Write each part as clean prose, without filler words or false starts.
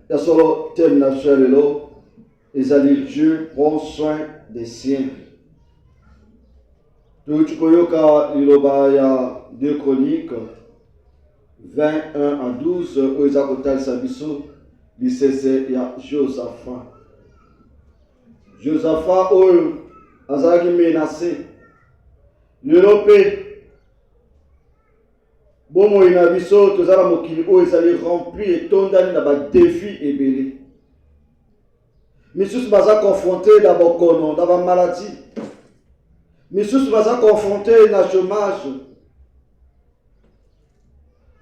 ya solo thème national lelo ezali Dieu prend soin des siens. Tuchikoyoka liloba ya 2 Chroniques 21 à 12 oyo eza kotalisa biso lisese ya Josaphat. Josaphat oyo azalaki menacé lelo mpe bomoi na biso tozala mokili oyo ezali rempli etondani na badefi ebele. Misusu baza confronté na bokono na bamaladie, misusu baza confronté na chômage,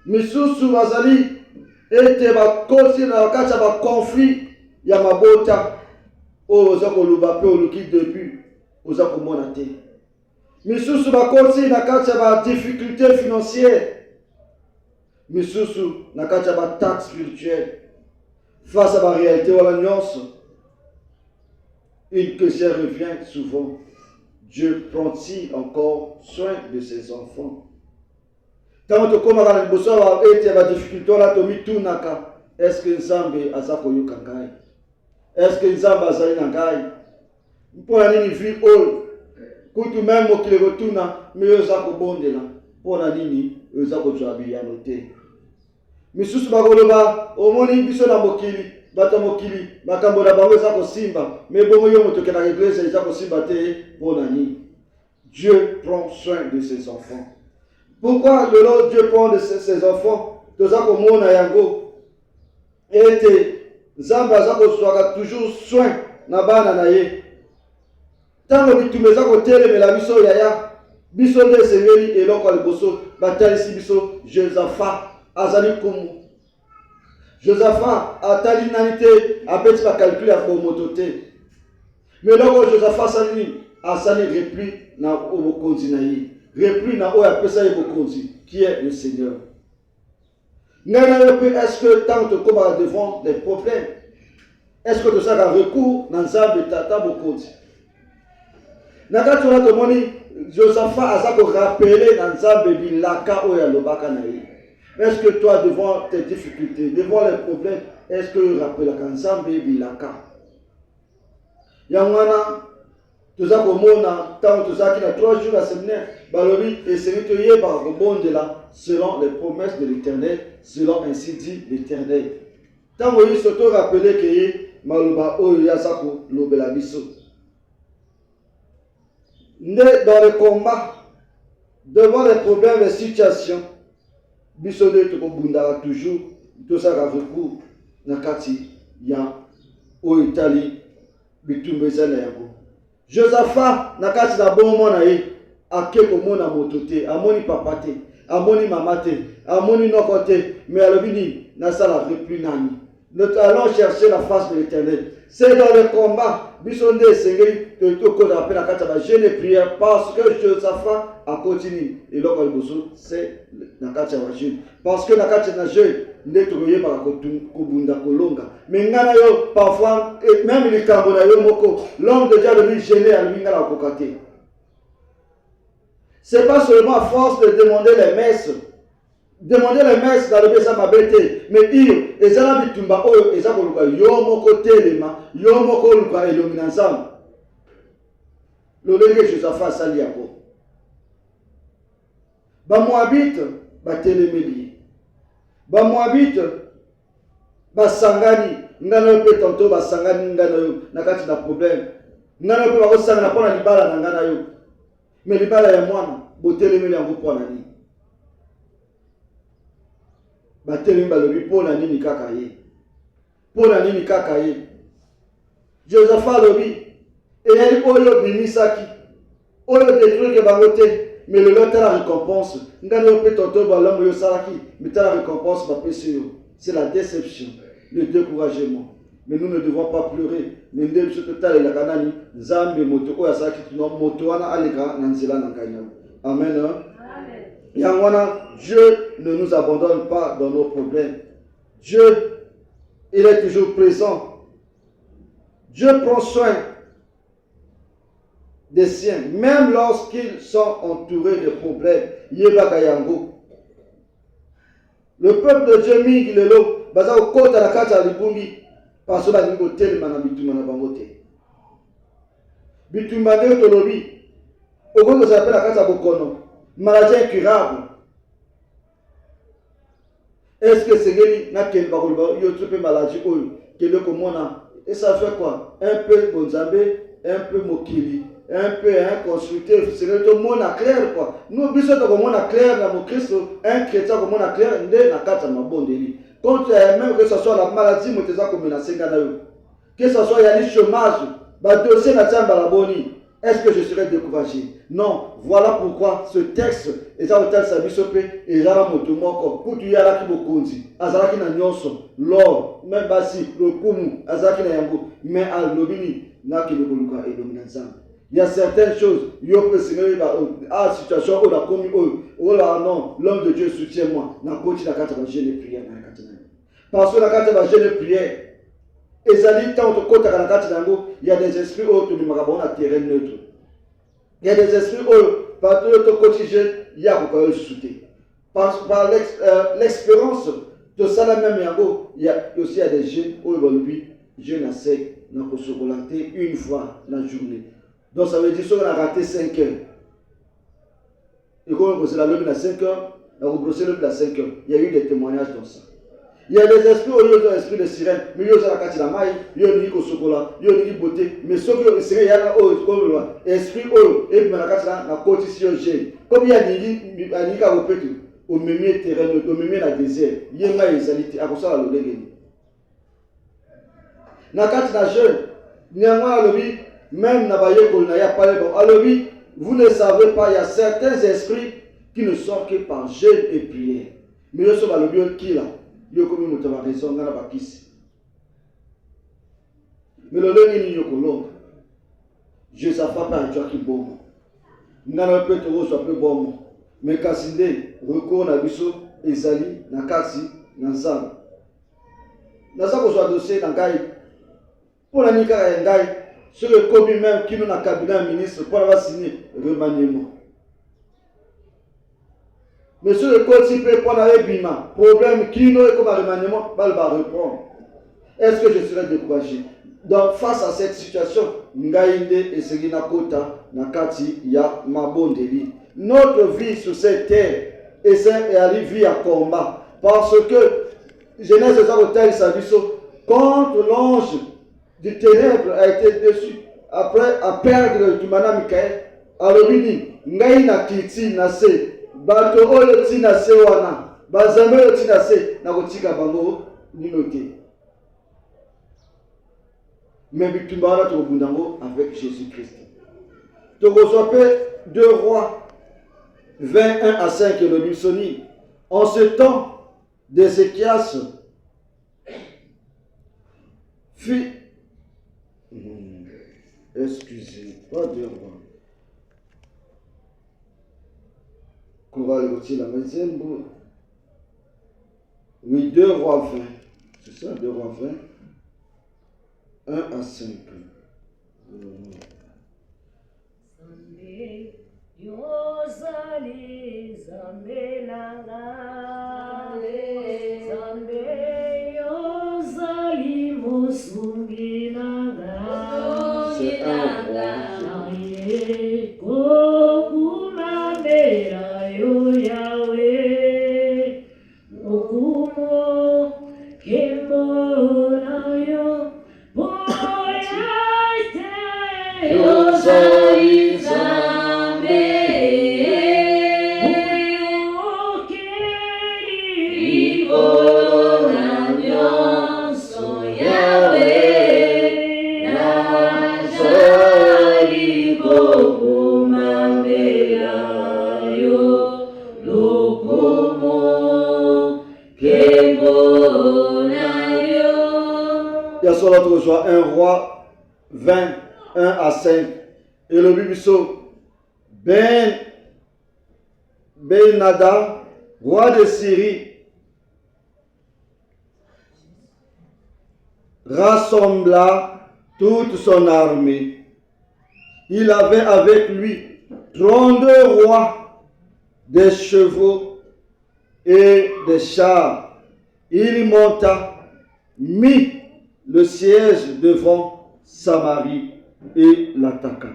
misusu bazali ete bakosi na kati ya baconflit ya mabota oyo oza koluba mpe oluki depuis oza komona te. Misusu bakosi na kati ya badifficulté financière, misusu na kati ya bataxe spirituelle. Face à la réalité wana nyonso, une question revient souvent: Dieu prend-il encore soin de ses enfants? Tant que comme la liboso a été la difficulté là tomi tunaka, est-ce que Nzambe aza koyoka ngai? Est-ce que Nzambe azali na ngai? Mpona nini vi oyo kutu même mokili kotuna mais oza kobondela mpona nini oza kozwa biyano te? Misusu bakoloba omoni biso na mokili bato mokili makambo na bango eza kosimba mais bongo yo moto kena église eza kosimba te mpona nini? Dieu prend soin de ses enfants. Pourquoi lelo Dieu prend de ses enfants? Toza komona yango ete Nzambe aza kozwaka toujours soin na bana na ye. Tango bitumba eza kotelemela biso yaya biso nde esengeli eloko ya liboso batalisi biso Josaphat azali kumu. Josaphat atali nani te abeti bakalkule ya bomoto te. Mais loko Josaphat asali nini? Asali repli na bokonzi na ye, repli na oyo apesa ye bokonzi qui est le Seigneur. Est-ce que tant que tu devant des problèmes, est-ce que tu as recours dans Nzambe tata bokonzi? Nakati wana tomoni Josaphat aza ko rappeler dans Nzambe bilaka oyo alobaka na ye. Est-ce que toi devant tes difficultés, devant les problèmes, est-ce que tu rappelles Nzambe bilaka? Yangwana toza komona tant toza ki na 3 jours à séminaire balobi et c'est que yé ba kobondela selon les promesses de l'Éternel, selon ainsi dit l'Éternel. Tant que il s'auto rappeler que yé maloba oyo yazako lobela biso. Dans le combat, devant les problèmes et situations, biso de tokobundaka toujours tosaka recours na kati ya oyo Italie bitumba eza na yango. Josaphat na kati na bomo na ye ake komona moto te, amoni papa te, amoni mama te, amoni noko te, mais alobi nini nasala repli nani? Nous allons chercher la face de l'Éternel. C'est dans le combat biso nde esengeli toko rappel na kati ya ba jeûne et prière parce que Josaphat a continué eloko liboso c'est na kati ya ba jeûne parce que na kati na jeûne nde tokoyebaka kobunda kolonga mais ngana yo parfois même likambo na yo moko l'homme de Dieu alobi jeûner alobi ngana kokoka te. C'est pas seulement à force de demander les messes. Demander les messes dans le besa mabete mais iyo ezala bitumba oyo eza koluka yo moko telema yo moko luka elomina nzambe lolenge Josaphat asali yango. Bamoabite batelemeli, bamoabite basangani ngana yo mpe tonto basangani ngana yo na kati na problème ngana yo mpe bakosangana mpona libala na ngana yo mais libala ya mwana botelemeli yango mpona nini? Batelemi balobi mpona nini kaka ye? Mpona nini kaka ye? Josaphat lobi eyali oyo bimisaki oyo détruire bango te mais lelo tala récompense ngana yo mpe tonto balamu yo salaki mais tala récompense bapesi yo. C'est la déception, le découragement. Mais nous ne devons pas pleurer. Mais nous devons totalelaka nani Nzambe moto oyo asalaki tino moto wana aleka na nzela na ngai. Amen. Yangwana, Dieu ne nous abandonne pas dans nos problèmes. Dieu, il est toujours présent. Dieu prend soin des siens, même lorsqu'ils sont entourés de problèmes. Yebaka yango. Le peuple de Dieu mingi lelo baza kokota na kati ya libungi parce que balingi kotelema na bitumba na bango te. Bitumba nde tolobi okoki kozala mpe na kati ya bokono maladie incurable. Est-ce que sengeli nakende bakoloba yo to mpe maladie oyo kende komona et ça fait quoi? Un peu bonzambe, un peu mokili, un peu constructeur, c'est le monde à clair quoi. Nous biso to komona clair na mokristo, un chrétien komona clair nde na kati ya mabondeli. Quand même que ce soit la maladie moteza ko menacer ngana yo. Que ce soit ya li chômage, ba dossier na tsamba la boni. Est-ce que je serai découragé? Non. Voilà pourquoi ce texte est à hôtel Sabisope et Jara Motomoko. Pour tu y a qui bokonzi. Azaraki na nyonso. L'or, même basi, le kumu, Azaraki na yango. Mais à l'obini, n'a qui le koluka et dominanzam. Il y a certaines choses. Yo peut signaler la situation où la commis, oh là non, l'homme de Dieu soutient-moi. N'a pas la carte de jeûne et prière. Parce que la carte de jeûne et prière. Ezali tant que côté à la carte d'ango, il y a des esprits autour du marabon à terrain neutre. Il y a des esprits par tout quotidien, il y a beaucoup de soutien. Par l'expérience de ça la même yango, il y a aussi des jeunes où ils jeûne à sec, n'a pas chocolaté une fois la journée. Donc ça veut dire qu'on a raté 5 heures. Et quand on la lobby à 5 heures, on a brossé le à 5 heures. Il y a eu des témoignages dans ça. Il y a des esprits au lieu d'un esprit de sirène, mais il y a la carte de la maille, il y a le chocolat, il y a le beauté, mais ce que c'est il y a esprit au et puis la carte là la cotisation gêne. Comme il y a des cas au petit, au même terrain, au même la désert, il y a une égalité à cause de la lobby. La carte de jeune, néanmoins lobby, même na baye ko na ya parler bon, lobby, vous ne savez pas, il y a certains esprits qui ne sortent que par jeûne et prière. Mais il y a ce lobby qui là. Yo comme nous t'avons raison dans la bakisi. Mais le lundi ni yokolo. Je sais pas par toi qui bon. Ngana peut te rose peu bon. Mais kasinde recours na biso ezali na kasi na nzambe. Na ça ko soit dossier na ngai. Pour la nika ya ngai, sur le commis même qui nous na cabinet ministre pour avoir signé remaniement. Mais sur le code si peut prendre un bima, problème qui nous est comme un remaniement, va répondre. Est-ce que je serai découragé? Donc face à cette situation, Ngaïnde et Serina Kota, Nakati, ya Mabondeli. Notre vie sur cette terre est à vie à combat. Parce que Genèse des Hôtels Sabiso, quand l'ange du ténèbre a été déçu, après à perdre le Tumana Mikael, alors il dit, Ngaïna Kiti Nase. Bato oyo tina se wana bazambe oyo tina se na kotika bango ninote. Mais bitumba wana tokobundango avec Jésus-Christ. Tokosope 2 Rois 21 à 5 et le Bissoni. En ce temps d'Ézéchias fit excusez pas 2 Rois. On va aller aussi la maison. Oui, 2 Rois 20. C'est ça, 2 Rois 20. 1 à 5. C'est 1 Yahweh, Okumo, Kembonayo, Boyaste, Yosari Zambe, Uyokeri, Ibolanyo, So Yahweh, Nazari, Gogumambeya. Il y a sur l'autre joie 1 Roi 20, 1 à 5. Et le Bibiso, Ben Nadab, roi de Syrie, rassembla toute son armée. Il avait avec lui 32 rois, des chevaux et des chars. Il monta, mit le siège devant Samarie et l'attaqua.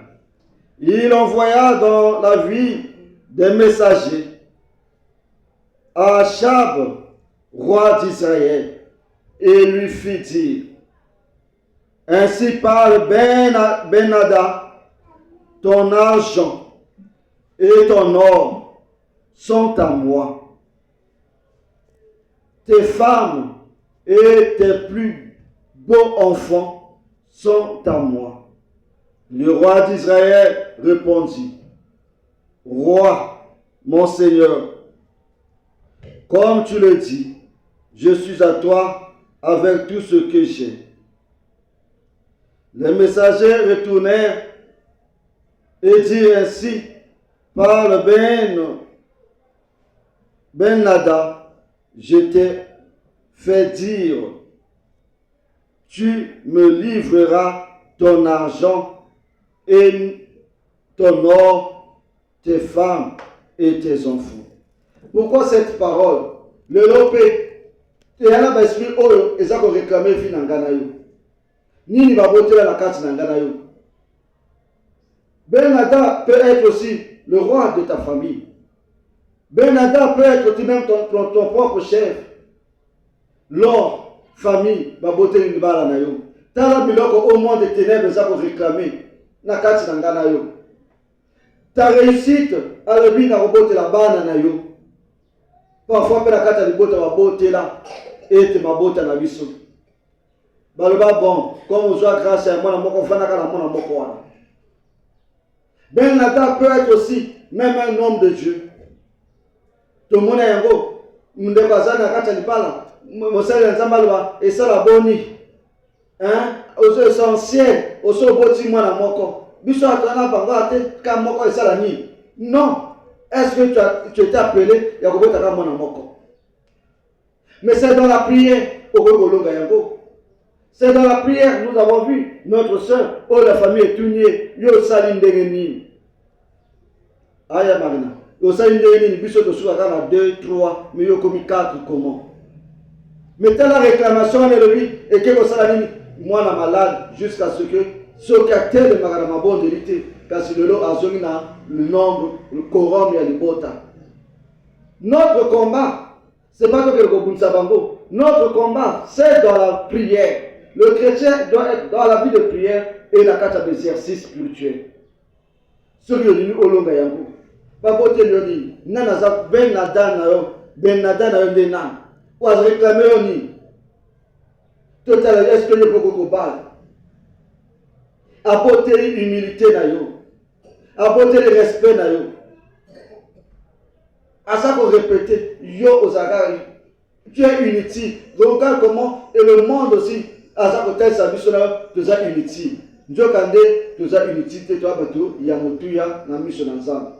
Il envoya dans la ville des messagers à Achab, roi d'Israël, et lui fit dire: ainsi parle Ben-Hadad, ton argent et ton or sont à moi. Tes femmes et tes plus beaux enfants sont à moi. Le roi d'Israël répondit: Roi, mon Seigneur, comme tu le dis, je suis à toi avec tout ce que j'ai. Les messagers retournèrent et dirent ainsi: parle Ben-Hadad, je t'ai fait dire, tu me livreras ton argent et ton or, tes femmes et tes enfants. Pourquoi cette parole? Le lopé, et il y a un esprit oyo, et ça qu'on réclamait fin n'angana yo. Nini va voter la carte n'angana yo. Ben-Hadad peut être aussi le roi de ta famille. Ben-Hadad peut être aussi même ton propre chef. L'or, famille, va voter une balle na yo. Tala biloko au monde des ténèbres, ça qu'on réclamait. Na carte n'angana yo. Ta réussite, à l'objet na robote la balle na yo. Parfois, la carte de botte va botter là. Et te ma botte na biso. Baloba bon, comme on joue grâce à moi, on fait la mon. Ben-Hadad peut être aussi même un homme de Dieu. Tout le monde est un go. Nous devons et ça la bonne. Hein? Aux essentiels, aux soboti moi na moko. Biso atana banga te ka moko et ça la ni. Non. Est-ce que tu étais appelé ya kobota ka mona moko? Mais c'est dans la prière au Golonga yango. C'est dans la prière, nous avons vu notre soeur, oh la famille est tunie, yo salim degeni. Aya marina. Yo salim degeni, biso to suka kana 2, 3, mais yo komi 4 comment? Mais telle la réclamation est le lui, et que yo salim moi na malade, jusqu'à ce que ce caractère de magana bon de l'été, car c'est le lot azongina, le nombre, le quorum et le bota. Notre combat, c'est pas que le Gobunsa Bango. Notre combat, c'est dans la prière. Le chrétien doit être dans la vie de prière et la carte d'exercice spirituel. Ce qui est venu au long de Yango. Papote lui dit, Nanaza Ben-Hadad na yo denan. Ou à réclamer au ni. Total, est-ce que le Boko Kobal? Apporter l'humilité na yo. Apporter le respect na yo. À ça qu'on répétait, yo Ozagari, tu es inutile. Regarde comment, et le monde aussi, à ça qu'on t'a sabi sur la, tu es inutile. Dieu kande, tu es inutile, tu as battu, il y a motuya, na mission ensemble.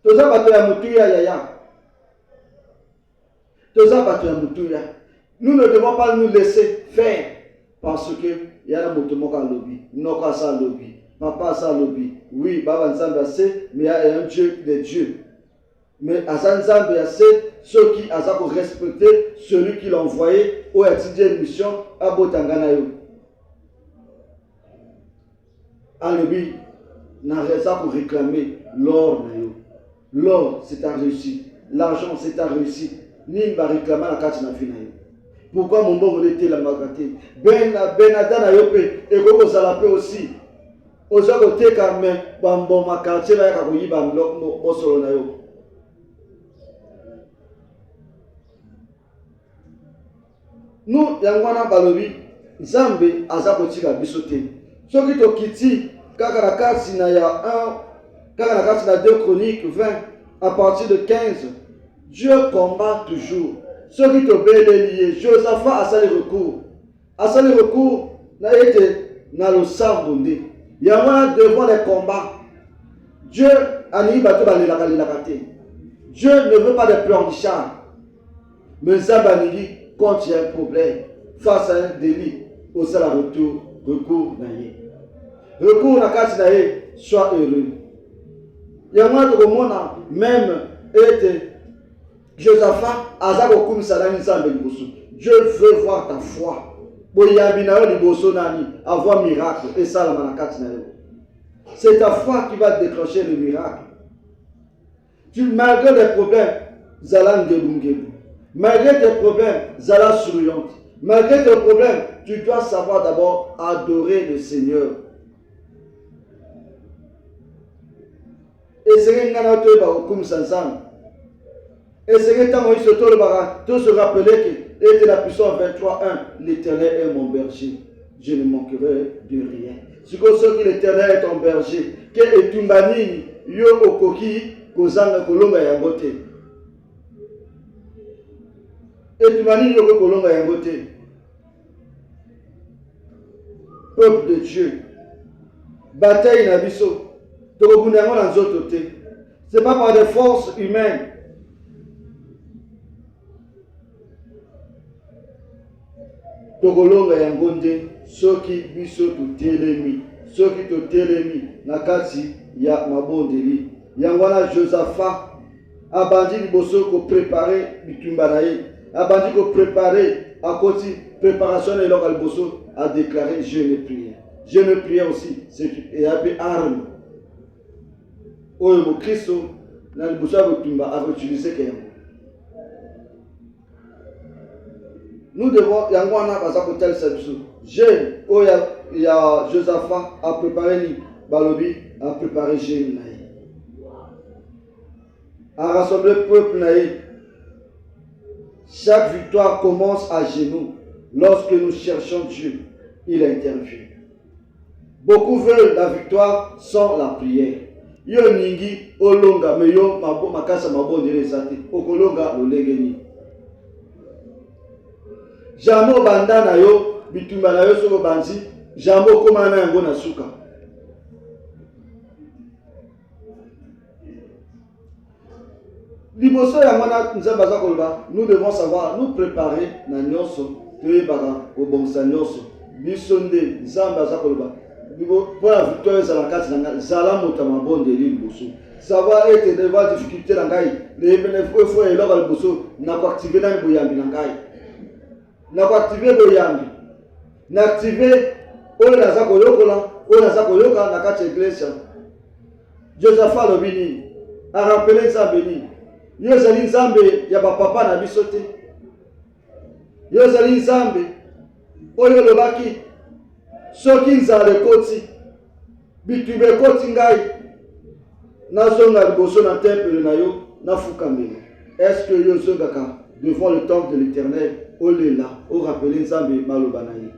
Tu as battu ya motuya, yaya. Tu as battu ya motuya. Nous ne devons pas nous laisser faire, parce que il y a un motumo à lobby, non pas ça lobby, papa ça lobby. Oui, Baba Nzamba c'est, mais il y a un Dieu des dieux. Mais Azanzambe a ceux qui ont respecté celui qui l'a envoyé ou étudié une mission à Botanganayo. Alebi n'a rien pour réclamer l'or. L'or c'est ta réussite, l'argent c'est ta réussite. Ni va réclamer la carte na finayo. Pourquoi mon bon était la magaté? Ben-Hadad na yope et comme ça la paix aussi. Aux côté quand même bambo ma quartier là ka koyiba mo solo na yo. Nous, Yangwana Balobi, Zambe, Azakotika Bisote. Ce qui te quitte, Kakarakasi na ya 1, Kakarakasi na 2 Chroniques 20, à partir de 15, Dieu combat toujours. Ce qui te bélit, Josaphat a ça les recours. A ça les recours, n'a été dans le Sambonde. Yangwana devant les combats. Dieu a ni bateau dans les Dieu ne veut pas des plans du char. Mais Zabanigi, quand il y a un problème, face à un délit, au sein de recours naïe. Recours na kasi naïe, sois heureux. Il y a moins de monde, même été Josaphat, Azak Okum Salani Zambé Liboso. Dieu veut voir ta foi. Boyabina Liboso Nani, avoir miracle. Et ça, la manakati na yo. C'est ta foi qui va déclencher le miracle. Malgré les problèmes, Zala Ngebungebu. Malgré tes problèmes, Zala souriante. Malgré tes problèmes, tu dois savoir d'abord adorer le Seigneur. Et c'est un peu comme ça. Et c'est un peu se rappeler que était la puissance 23.1, l'Éternel est mon berger, je ne manquerai de rien. Ce que l'Éternel est ton berger, que etumbani yo okoki kozanga kolonga yangote. Etumbani yo kolonga yangote. Peuple de Dieu, bataille na biso. Ce n'est pas par des forces humaines. Tokolonga yangonde soki biso tutelemi soki totelemi na kati ya mabondeli yangwana Josaphat abandi liboso ko préparer bitumba na ye abandi ko préparer akoti préparation eloko liboso a déclaré jeûne et prière. Jeûne et prière aussi c'est et appelé arme. Oyo Kristo na liboso ya bitumba a utilisé que nous devons, il y a un jeune, il y a Josaphat a préparé ni Balobi, a préparé jeune naï. A rassemblé le peuple naï. Chaque victoire commence à genoux. Lorsque nous cherchons Dieu, il intervient. Beaucoup veulent la victoire sans la prière. Yo ningi olonga me yo mabo makasa mabondele zate okolonga lolengeni. Jambo banda na yo bitumba na yo soko banzi jambo koma na yango na suka. Liboso ya mwana nzamba za koloba, nous devons savoir nous préparer na nyonso toyebaka obongisa nyonso biso nde nzamba za koloba pour la victoire za la kati na zala mota mabondeli liboso. Savoir être devant difficulté na ngai les bénéfices faut eloko liboso na ko activer na boyambi na ngai. Na ko activer boyambi na activer oyo naza koyokola oyo naza koyoka na kati église. Josaphat lobini a rappelé ça béni. Yo zali nzambe ya bapapa na biso te. Yo zali nzambe oyo lobaki soki nzala ekoti bitumba ekoti ngai nazonga liboso na temple na yo nafukambela. Est-ce que yo zongaka devant le temple de l'Éternel olela o rappeler nzambe maloba na ye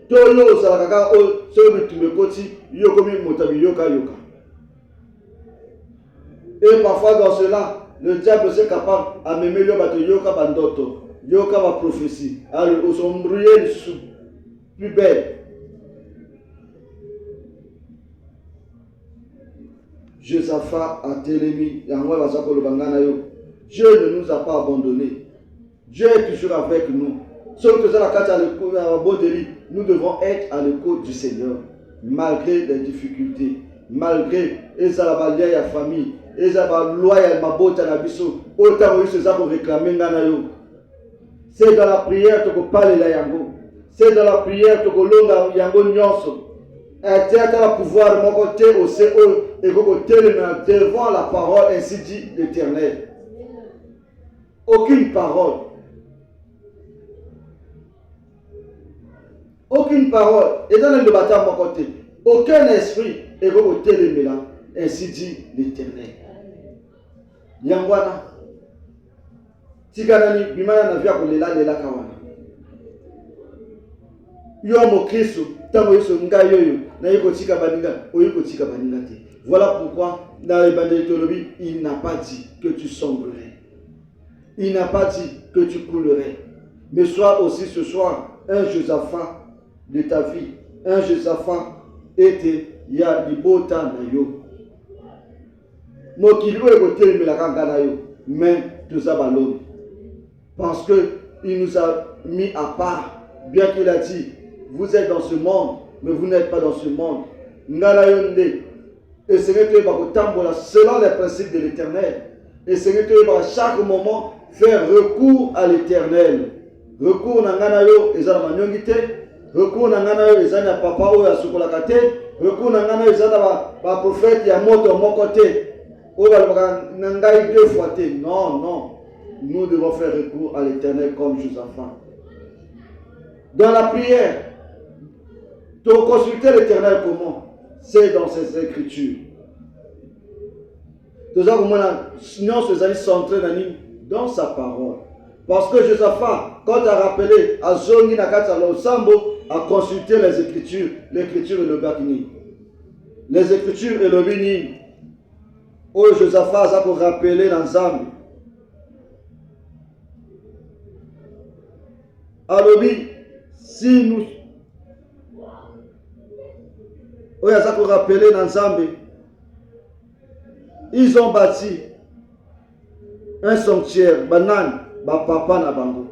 to yo ozalaka kaka oyo soki bitumba ekoti yo komi motabi yoka. Et parfois dans cela, le diable est capable à me mettre à yoka bandoto, yoka ba prophétie, à sombrer sous plus belle. Josaphat a télémi, Dieu ne nous a pas abandonnés. Dieu est toujours avec nous. Sauf que nous devons être à l'écoute du Seigneur, malgré les difficultés, malgré les famille. C'est dans la prière que tu parles la yango. C'est dans la prière que tu longa yango nyonso. Et le pouvoir de mon côté au CO et devant la parole ainsi dit l'Éternel. Aucune parole. Aucune parole. Et dans le bâtiment de mon côté. Aucun esprit est ainsi dit l'Éternel. Yangwana tikanani bimana na vya kolela lela kawana yo mo Kristo tango yeso ngai yoyo na yiko tika baninga oyiko tika baninga te. Voilà pourquoi dans l'évangile tolobi il n'a pas dit que tu sombrerais, il n'a pas dit que tu coulerais, mais sois aussi ce soir un Josaphat de ta vie, un Josaphat était ya libota na yo mais tout ça ballon. Parce qu'il nous a mis à part, bien qu'il a dit, vous êtes dans ce monde, mais vous n'êtes pas dans ce monde. Et c'est selon les principes de l'Éternel. Et Seigneur, tu vas à chaque moment faire recours à l'Éternel. Recours à Nganayo, Ezana Manyongite. Recours à Nganayo, Ezana Papa ou à Sukolakate. Recours à Nganayo, Ezana prophète, Yamoto, mon côté. Ou à Nangaï 2 fois. Non, non. Nous devons faire recours à l'Éternel comme Josaphat. Dans la prière, tu consulter l'Éternel comment? C'est dans ses Écritures. Sinon, ces amis centrés dans sa parole. Parce que Josaphat, quand il a rappelé à Zongi Nakata Sambo, a consulté les Écritures. L'Écriture et le Bakini. Les Écritures et le Bini. Oh, Josaphat, ça pour rappeler l'ensemble. Alors, si nous. Oh, ça pour rappeler l'ensemble. Ils ont bâti un sanctuaire, banane, papa na bango.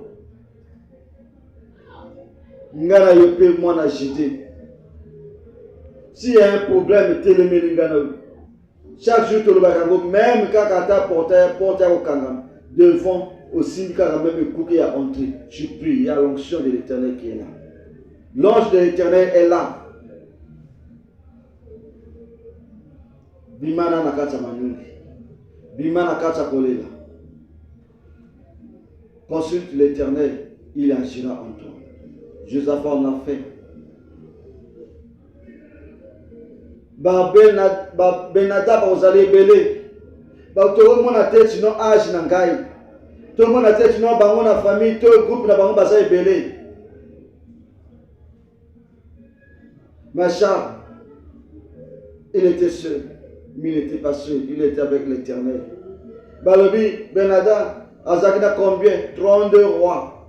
Ngana yope moi na jité. S'il y a un problème, télémé ngana. Chaque jour, tu le bakango, même quand tu as porté au kangam, devant au syndicat, même le coup qui a entré, tu pries, il y a l'onction de l'Éternel qui est là. L'ange de l'Éternel est là. Bimana nakata manyungi. Bimana nakata kolela. Consulte l'Éternel, il agira en toi. Josaphat en a fait. Benadab vous allez belé. Tout le monde a tête sinon âge nangai. Tout le monde a tête sinon bango na famille, tout le groupe na bango basa belé. Macha, il était seul. Mais il n'était pas seul, il était avec l'Éternel. Balobi, Benadab, Azakina combien? 32 rois.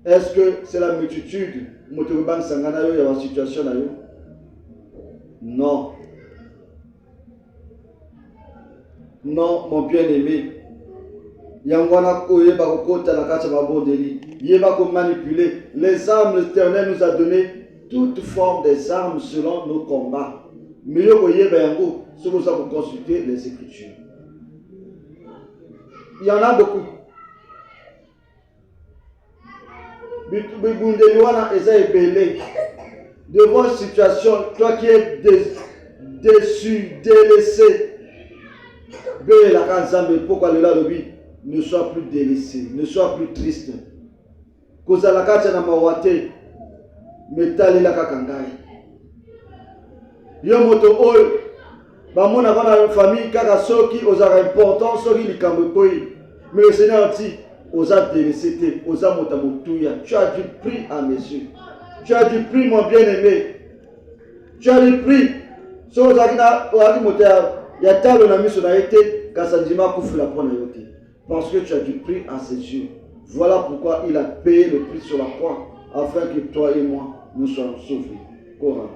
Est-ce que c'est la multitude? Motoruban Sanganayo, il y a une situation là. Non. Non, mon bien-aimé. Yangwana koye bakokota na kata babondeli. Yeba ko manipuler. Les armes, l'Éternel nous a donné toute forme des armes selon nos combats. Mais yo koye bayango, c'est pour ça que vous consultez les Écritures. Il y en a beaucoup. Devant une situation, toi qui es déçu, délaissé, pourquoi le lobby ne soit plus délaissé, ne soit plus triste. Cause à la carte na mawate, metali la kakangai. Yo moto ol, ba mona bana famille kaka soki ozara important soki likambo koi. Mais le Seigneur dit, osa délaissé, osa motamotuya. Tu as du prix à mes yeux. Tu as du prix, mon bien-aimé. Tu as du prix. So ozakina oaki motea ya talo na miso na été kasandima kufula pona yote. Parce que tu as du prix à ses yeux. Voilà pourquoi il a payé le prix sur la croix afin que toi et moi nous soyons sauvés. Coran.